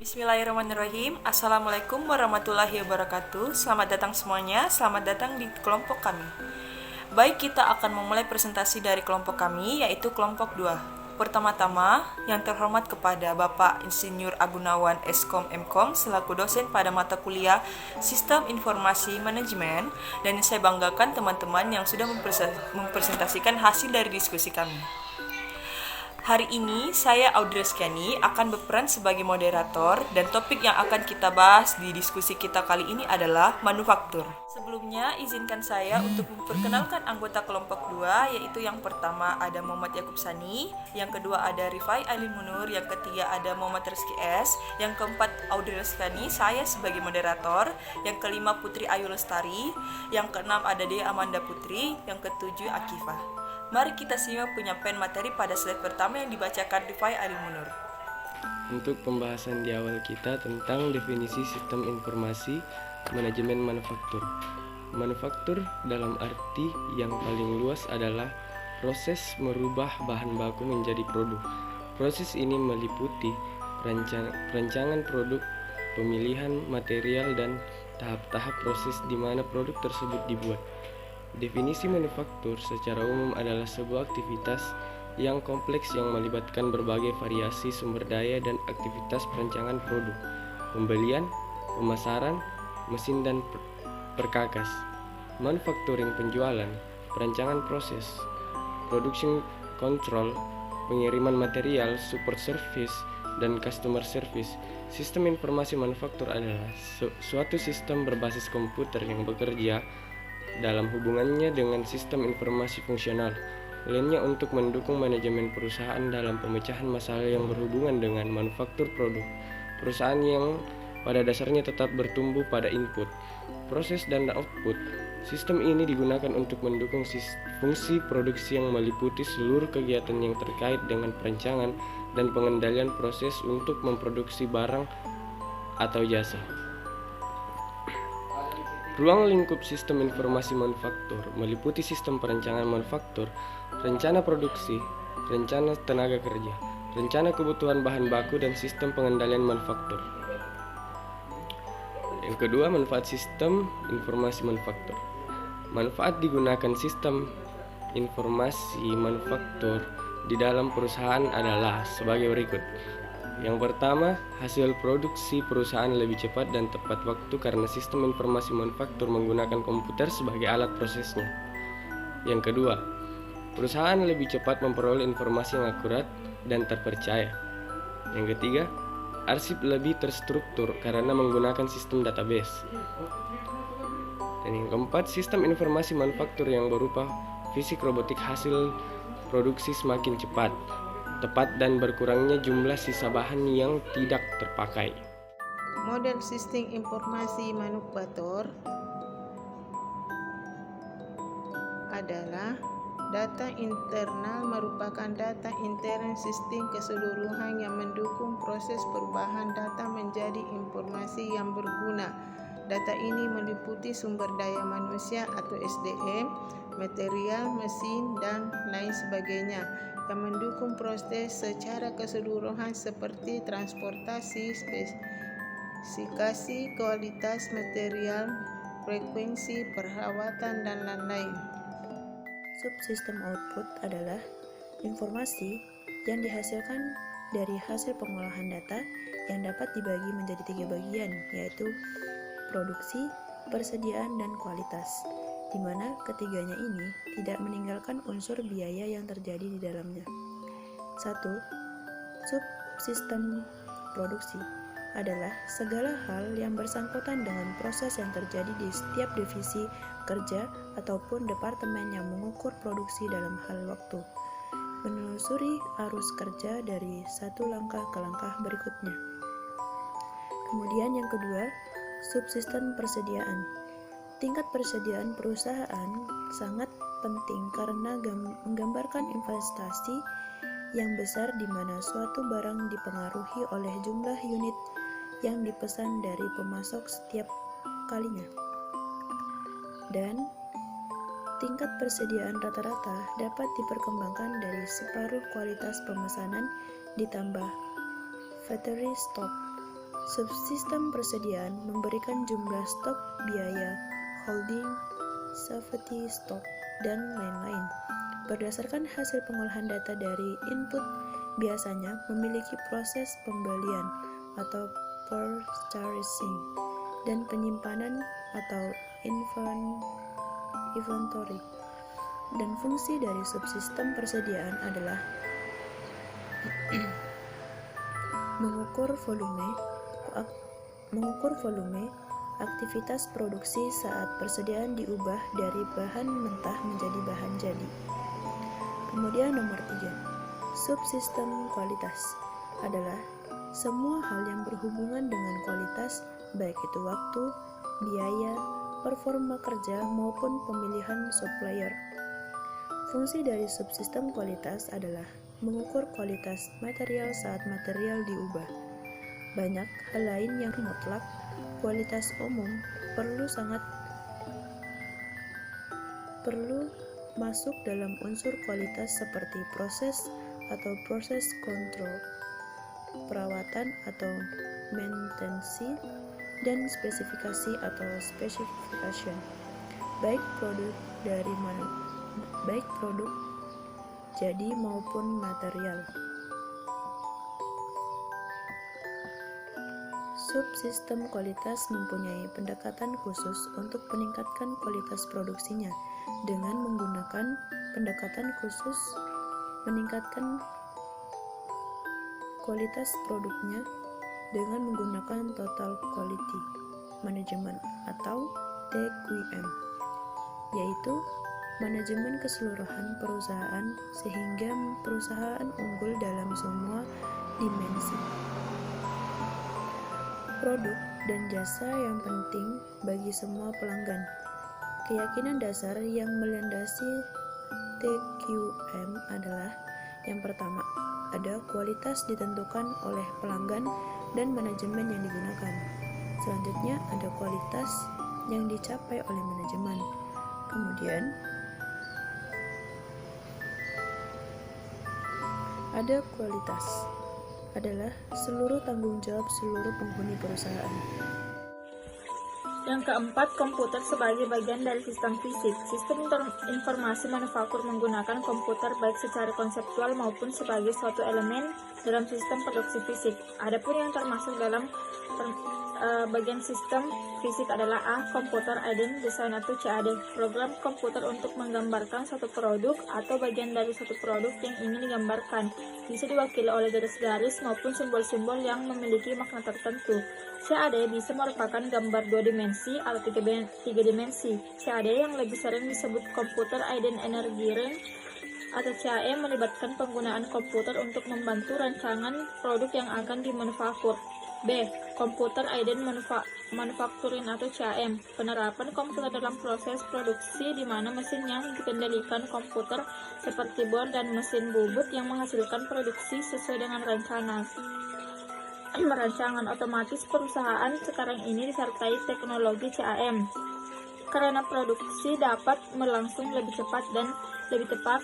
Bismillahirrahmanirrahim. Assalamualaikum warahmatullahi wabarakatuh. Selamat datang semuanya. Selamat datang di kelompok kami. Baik, kita akan memulai presentasi dari kelompok kami, yaitu kelompok 2. Pertama-tama, yang terhormat kepada Bapak Insinyur Agunawan Eskom Mkom selaku dosen pada mata kuliah Sistem Informasi Manajemen, dan saya banggakan teman-teman yang sudah mempresentasikan hasil dari diskusi kami. Hari ini saya Audrey Skiani akan berperan sebagai moderator, dan topik yang akan kita bahas di diskusi kita kali ini adalah manufaktur. Sebelumnya izinkan saya untuk memperkenalkan anggota kelompok 2, yaitu yang pertama ada Muhammad Yakub Sani, yang kedua ada Rifai Ailin Munur, yang ketiga ada Muhammad Rizky S, yang keempat Audrey Skiani, saya sebagai moderator, yang kelima Putri Ayu Lestari, yang keenam ada Dea Amanda Putri, yang ketujuh Akifah. Mari kita simak penyampaian materi pada slide pertama yang dibacakan Rifai Ailin Munur. Untuk pembahasan di awal kita tentang definisi sistem informasi manajemen manufaktur. Manufaktur dalam arti yang paling luas adalah proses merubah bahan baku menjadi produk. Proses ini meliputi perancangan produk, pemilihan material, dan tahap-tahap proses di mana produk tersebut dibuat. Definisi manufaktur secara umum adalah sebuah aktivitas yang kompleks yang melibatkan berbagai variasi sumber daya dan aktivitas perancangan produk, pembelian, pemasaran, mesin, dan perkakas. Manufacturing penjualan, perancangan proses, production control, pengiriman material, support service, dan customer service. Sistem informasi manufaktur adalah suatu sistem berbasis komputer yang bekerja dalam hubungannya dengan sistem informasi fungsional lainnya untuk mendukung manajemen perusahaan dalam pemecahan masalah yang berhubungan dengan manufaktur produk. Perusahaan yang pada dasarnya tetap bertumbuh pada input, proses, dan output. Sistem ini digunakan untuk mendukung fungsi produksi yang meliputi seluruh kegiatan yang terkait dengan perancangan dan pengendalian proses untuk memproduksi barang atau jasa. Ruang lingkup sistem informasi manufaktur meliputi sistem perencanaan manufaktur, rencana produksi, rencana tenaga kerja, rencana kebutuhan bahan baku, dan sistem pengendalian manufaktur. Yang kedua, manfaat sistem informasi manufaktur. Manfaat digunakan sistem informasi manufaktur di dalam perusahaan adalah sebagai berikut. Yang pertama, hasil produksi perusahaan lebih cepat dan tepat waktu karena sistem informasi manufaktur menggunakan komputer sebagai alat prosesnya. Yang kedua, perusahaan lebih cepat memperoleh informasi yang akurat dan terpercaya. Yang ketiga, arsip lebih terstruktur karena menggunakan sistem database. Dan yang keempat, sistem informasi manufaktur yang berupa fisik robotik hasil produksi semakin cepat, tepat, dan berkurangnya jumlah sisa bahan yang tidak terpakai. Model sistem informasi manufaktur adalah data internal merupakan data intern sistem keseluruhan yang mendukung proses perubahan data menjadi informasi yang berguna. Data ini meliputi sumber daya manusia atau SDM, material, mesin, dan lain sebagainya yang mendukung proses secara keseluruhan seperti transportasi, spesifikasi, kualitas material, frekuensi, perawatan, dan lain-lain. Subsistem output adalah informasi yang dihasilkan dari hasil pengolahan data yang dapat dibagi menjadi 3 bagian, yaitu produksi, persediaan, dan kualitas, di mana ketiganya ini tidak meninggalkan unsur biaya yang terjadi di dalamnya. 1. Subsistem produksi adalah segala hal yang bersangkutan dengan proses yang terjadi di setiap divisi kerja ataupun departemen yang mengukur produksi dalam hal waktu, menelusuri arus kerja dari satu langkah ke langkah berikutnya. Kemudian yang kedua, subsistem persediaan. Tingkat persediaan perusahaan sangat penting karena menggambarkan investasi yang besar di mana suatu barang dipengaruhi oleh jumlah unit yang dipesan dari pemasok setiap kalinya. Dan tingkat persediaan rata-rata dapat diperkembangkan dari separuh kualitas pemesanan ditambah factory stock Subsistem persediaan memberikan jumlah stok biaya, holding, safety stock, dan lain-lain. Berdasarkan hasil pengolahan data dari input, biasanya memiliki proses pembelian atau purchasing dan penyimpanan atau inventory. Dan fungsi dari subsistem persediaan adalah mengukur volume aktivitas produksi saat persediaan diubah dari bahan mentah menjadi bahan jadi. Kemudian nomor 3, subsistem kualitas adalah semua hal yang berhubungan dengan kualitas, baik itu waktu, biaya, performa kerja maupun pemilihan supplier. Fungsi dari subsistem kualitas adalah mengukur kualitas material saat material diubah. Banyak hal lain yang mutlak, kualitas umum perlu masuk dalam unsur kualitas seperti proses atau proses kontrol, perawatan atau maintenance, dan spesifikasi atau specification, baik produk jadi maupun material. Subsistem kualitas mempunyai pendekatan khusus untuk meningkatkan kualitas produksinya dengan menggunakan pendekatan khusus meningkatkan kualitas produknya dengan menggunakan Total Quality Management atau TQM, yaitu manajemen keseluruhan perusahaan sehingga perusahaan unggul dalam semua dimensi. Produk dan jasa yang penting bagi semua pelanggan. Keyakinan dasar yang melandasi TQM adalah: yang pertama, ada kualitas ditentukan oleh pelanggan dan manajemen yang digunakan. Selanjutnya, ada kualitas yang dicapai oleh manajemen. Kemudian, ada kualitas adalah seluruh tanggung jawab seluruh penghuni perusahaan. Yang keempat, komputer sebagai bagian dari sistem fisik. Sistem informasi manufaktur menggunakan komputer baik secara konseptual maupun sebagai suatu elemen dalam sistem produksi fisik. Adapun yang termasuk dalam bagian sistem fisik adalah A. Computer Aided Design atau CAD, program komputer untuk menggambarkan suatu produk atau bagian dari suatu produk yang ingin digambarkan. Bisa diwakili oleh garis-garis maupun simbol-simbol yang memiliki makna tertentu. CAD bisa merupakan gambar 2 dimensi atau 3 dimensi. CAD yang lebih sering disebut Computer Aided Engineering atau CAM melibatkan penggunaan komputer untuk membantu rancangan produk yang akan dimanufaktur. B. Computer Aided Manufacturing atau CAM, penerapan komputer dalam proses produksi di mana mesin yang dikendalikan komputer seperti bor dan mesin bubut yang menghasilkan produksi sesuai dengan rancangan otomatis perusahaan sekarang ini disertai teknologi CAM karena produksi dapat berlangsung lebih cepat dan lebih tepat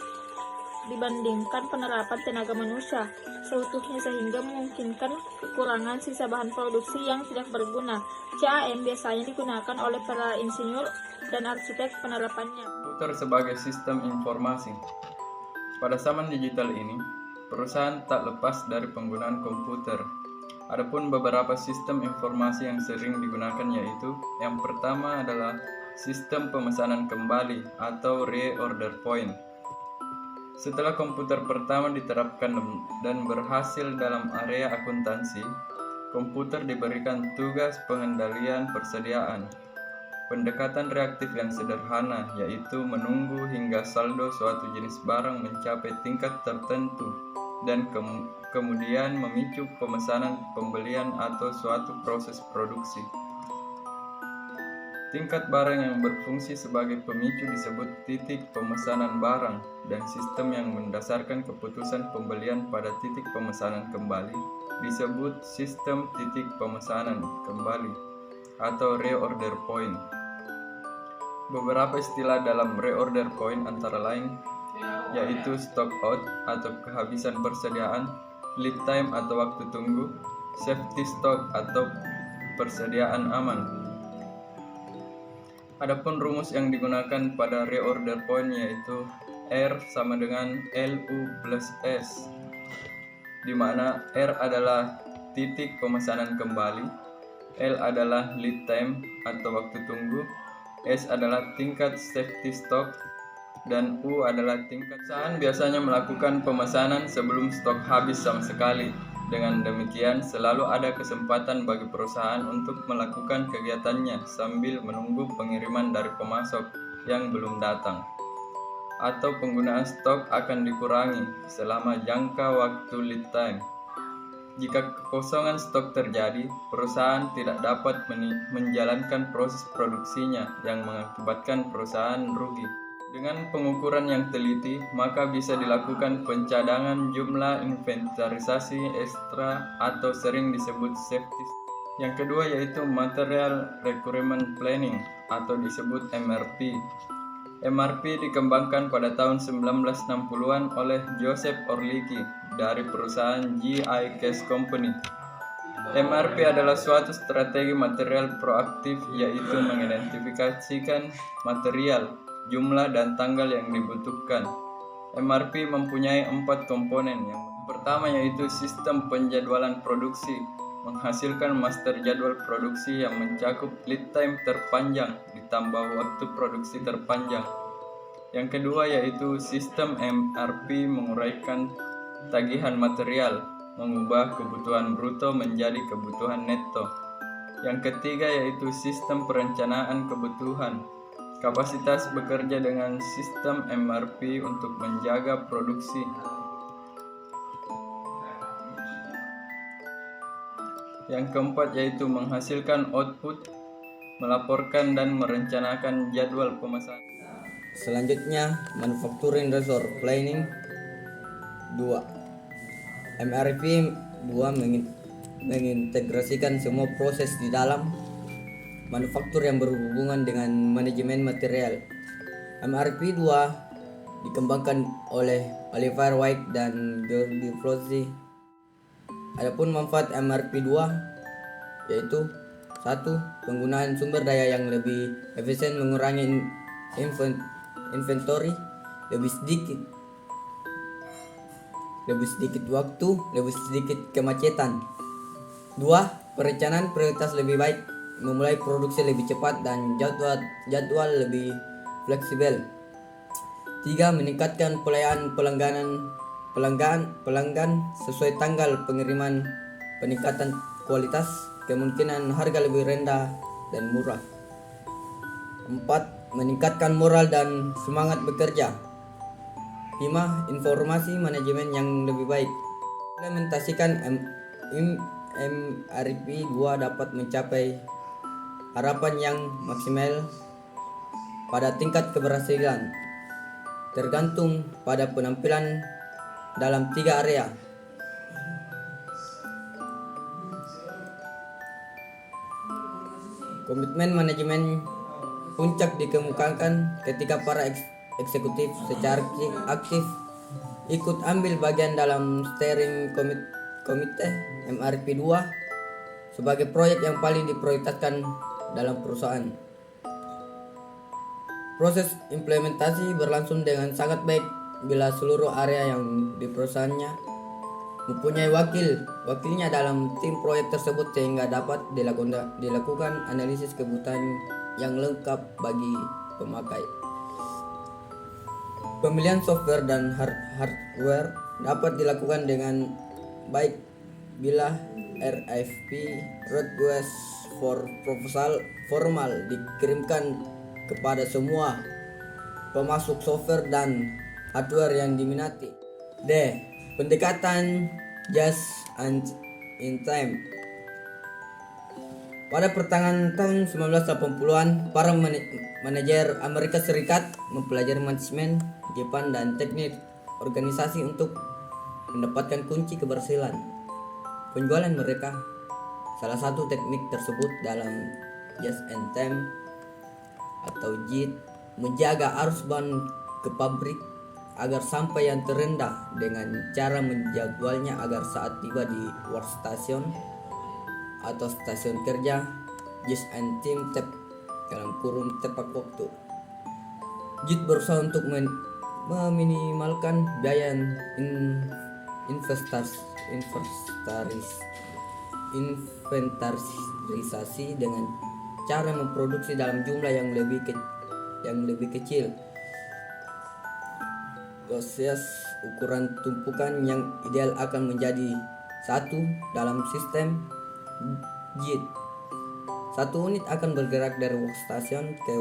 dibandingkan penerapan tenaga manusia seutuhnya sehingga memungkinkan kekurangan sisa bahan produksi yang tidak berguna. CAM biasanya digunakan oleh para insinyur dan arsitek penerapannya. Komputer sebagai sistem informasi. Pada zaman digital ini, perusahaan tak lepas dari penggunaan komputer. Adapun beberapa sistem informasi yang sering digunakan yaitu yang pertama adalah sistem pemesanan kembali atau reorder point. Setelah komputer pertama diterapkan dan berhasil dalam area akuntansi, komputer diberikan tugas pengendalian persediaan. Pendekatan reaktif yang sederhana yaitu menunggu hingga saldo suatu jenis barang mencapai tingkat tertentu dan kemudian memicu pemesanan pembelian atau suatu proses produksi. Tingkat barang yang berfungsi sebagai pemicu disebut titik pemesanan barang dan sistem yang mendasarkan keputusan pembelian pada titik pemesanan kembali disebut sistem titik pemesanan kembali atau reorder point. Beberapa istilah dalam reorder point antara lain yaitu stock out atau kehabisan persediaan, lead time atau waktu tunggu, safety stock atau persediaan aman. Adapun rumus yang digunakan pada reorder point yaitu R sama dengan LU plus S, di mana R adalah titik pemesanan kembali, L adalah lead time atau waktu tunggu, S adalah tingkat safety stock, dan U adalah tingkat. Perusahaan biasanya melakukan pemesanan sebelum stok habis sama sekali. Dengan demikian, selalu ada kesempatan bagi perusahaan untuk melakukan kegiatannya sambil menunggu pengiriman dari pemasok yang belum datang. Atau penggunaan stok akan dikurangi selama jangka waktu lead time. Jika kekosongan stok terjadi, perusahaan tidak dapat menjalankan proses produksinya yang mengakibatkan perusahaan rugi. Dengan pengukuran yang teliti, maka bisa dilakukan pencadangan jumlah inventarisasi ekstra atau sering disebut safety. Yang kedua yaitu Material Requirement Planning atau disebut MRP. MRP dikembangkan pada tahun 1960-an oleh Joseph Orlicky dari perusahaan GI Cash Company. MRP adalah suatu strategi material proaktif yaitu mengidentifikasikan material, jumlah dan tanggal yang dibutuhkan. MRP mempunyai 4 komponen. Yang pertama yaitu sistem penjadwalan produksi, menghasilkan master jadwal produksi yang mencakup lead time terpanjang ditambah waktu produksi terpanjang. Yang kedua yaitu sistem MRP menguraikan tagihan material, mengubah kebutuhan bruto menjadi kebutuhan neto. Yang ketiga yaitu sistem perencanaan kebutuhan, kapasitas bekerja dengan sistem MRP untuk menjaga produksi. Yang keempat yaitu menghasilkan output, melaporkan dan merencanakan jadwal pemesanan. Selanjutnya, Manufacturing Resource Planning 2. MRP 2 mengintegrasikan semua proses di dalam manufaktur yang berhubungan dengan manajemen material. MRP 2 dikembangkan oleh Oliver White dan George Flosy. Adapun manfaat MRP 2 yaitu 1. Penggunaan sumber daya yang lebih efisien, mengurangi inventory, lebih sedikit waktu, lebih sedikit kemacetan. 2. Perencanaan prioritas lebih baik, memulai produksi lebih cepat dan jadwal lebih fleksibel. 3. Meningkatkan pelayanan pelanggan sesuai tanggal pengiriman, peningkatan kualitas, kemungkinan harga lebih rendah dan murah. 4. Meningkatkan moral dan semangat bekerja. 5. Informasi manajemen yang lebih baik. Implementasikan MRP 2 dapat mencapai harapan yang maksimal pada tingkat keberhasilan tergantung pada penampilan dalam 3 area. Komitmen manajemen puncak dikemukakan ketika para eksekutif secara aktif ikut ambil bagian dalam steering komite MRP 2 sebagai proyek yang paling diprioritaskan dalam perusahaan. Proses implementasi berlangsung dengan sangat baik bila seluruh area yang di perusahaannya mempunyai wakilnya dalam tim proyek tersebut sehingga dapat dilakukan analisis kebutuhan yang lengkap bagi pemakai. Pemilihan software dan hardware dapat dilakukan dengan baik bila RFP request for proposal formal dikirimkan kepada semua pemasok software dan hardware yang diminati. D. Pendekatan just and in time. Pada pertengahan tahun 1980-an, para manajer Amerika Serikat mempelajari manajemen, Jepang dan teknik organisasi untuk mendapatkan kunci keberhasilan penjualan mereka. Salah satu teknik tersebut dalam just in time atau JIT menjaga arus bahan ke pabrik agar sampai yang terendah dengan cara menjadwalnya agar saat tiba di workstation atau stasiun kerja, JIT and Tim dalam kurun tepat waktu. JIT berusaha untuk meminimalkan biaya inventarisasi dengan cara memproduksi dalam jumlah yang lebih kecil. Proses ukuran tumpukan yang ideal akan menjadi satu dalam sistem JIT. Satu unit akan bergerak dari workstation ke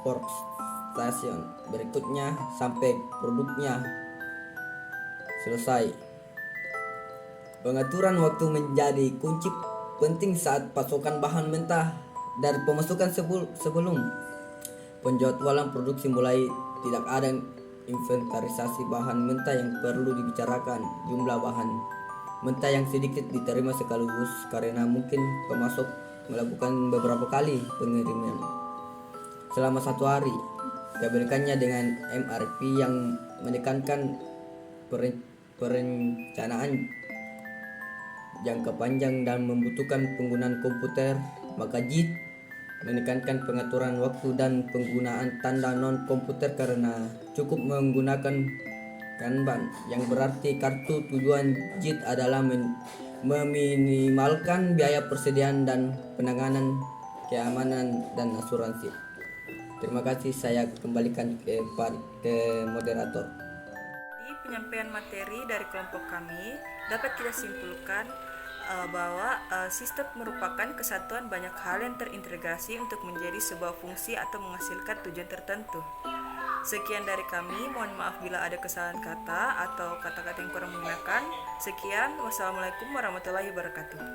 workstation berikutnya sampai produknya selesai. Pengaturan waktu menjadi kunci penting saat pasokan bahan mentah dari pemasukan sebelum penjadwalan produksi mulai. Tidak ada inventarisasi bahan mentah yang perlu dibicarakan. Jumlah bahan mentah yang sedikit diterima sekaligus karena mungkin pemasok melakukan beberapa kali pengiriman selama 1 hari. Kebalikannya dengan MRP yang menekankan perencanaan jangka panjang dan membutuhkan penggunaan komputer, maka JIT menekankan pengaturan waktu dan penggunaan tanda non-komputer karena cukup menggunakan Kanban, yang berarti kartu tujuan JIT adalah meminimalkan biaya persediaan dan penanganan keamanan dan asuransi. Terima kasih, saya kembalikan ke moderator. Di penyampaian materi dari kelompok kami dapat kita simpulkan bahwa sistem merupakan kesatuan banyak hal yang terintegrasi untuk menjadi sebuah fungsi atau menghasilkan tujuan tertentu. Sekian dari kami, mohon maaf bila ada kesalahan kata atau kata-kata yang kurang mengenakan. Sekian, wassalamualaikum warahmatullahi wabarakatuh.